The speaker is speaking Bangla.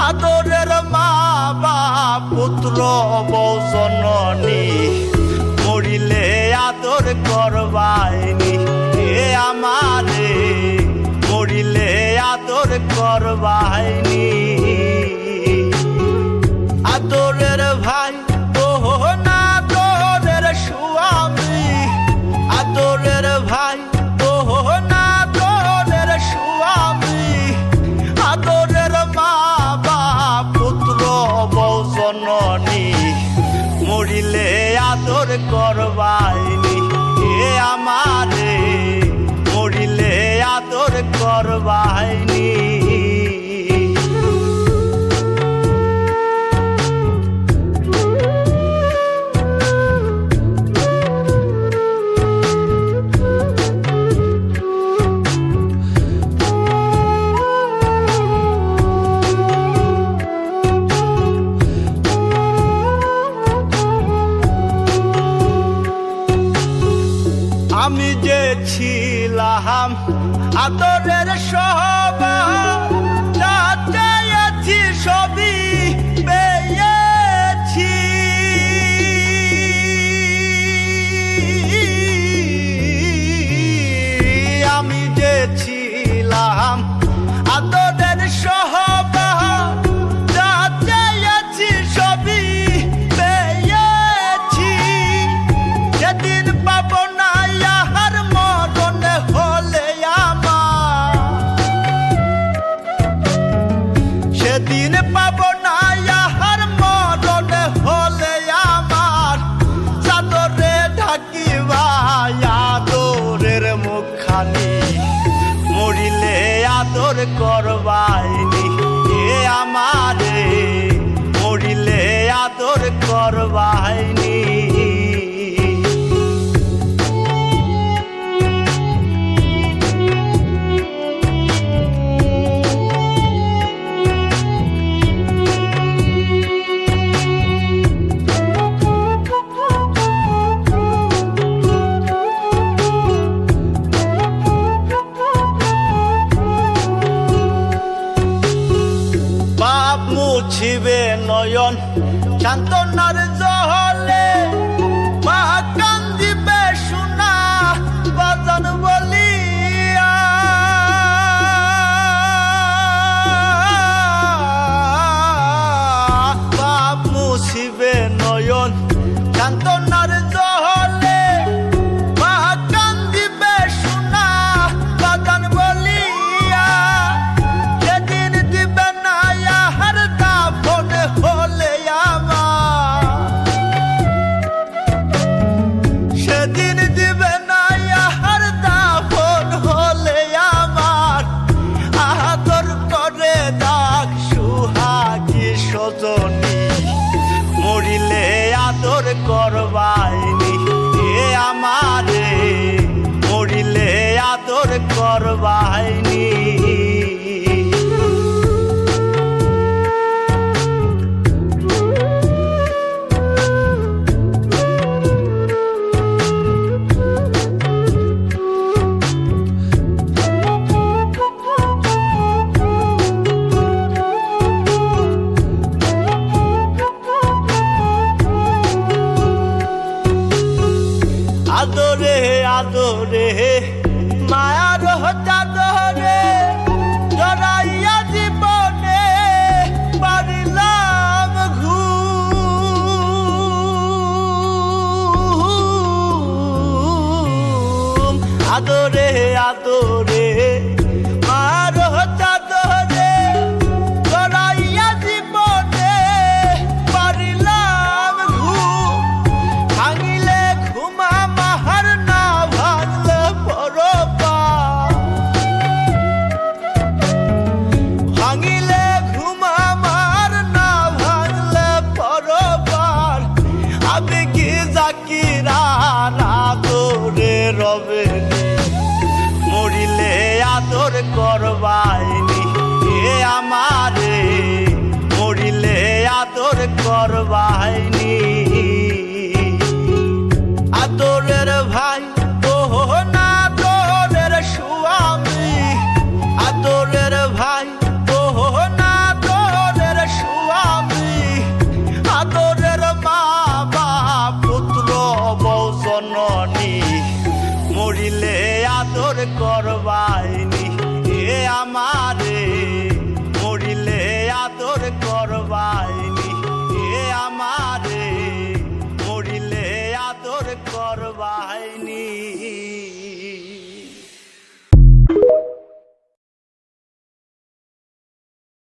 আদরের মা বাপ পুত্র বউ জননী মরিলে আদর করবাইনি এ আমারে মরিলে আদর করবাইনি আদরের ভাই না তোরের স্বামী আদরের ভাই না তোরের স্বামী আদরের মা বাপ পুত্র বউ জননী মরিলে আদর করবাইনি এ আমারে মরিলে আদর করবাইনি আমি যে ছিলাম আদরের সবার যা চেয়েছি সবই পেয়েছি আমি যে ছিলাম আদরের সবার যা চেয়েছি সবই পেয়েছি যেদিন পাবো না সেদিন পাব না ইহার মরণ হলে আমার চাদরে ঢাকিবা আদরের মুখখানি মরিলে আদর করবাইনি এ আমারে মরিলে আদর করবাইনি মুছিবে নয়ন সান্তনার জহলে মা কান্দিবে সোনা বাজান বলিয়া বাপ মুছিবে নয়ন সান্তনার জহলে মা কান্দিবে সোনা বাজান বলিয়া যেদিন দিবে না হলে আমার বাহিনী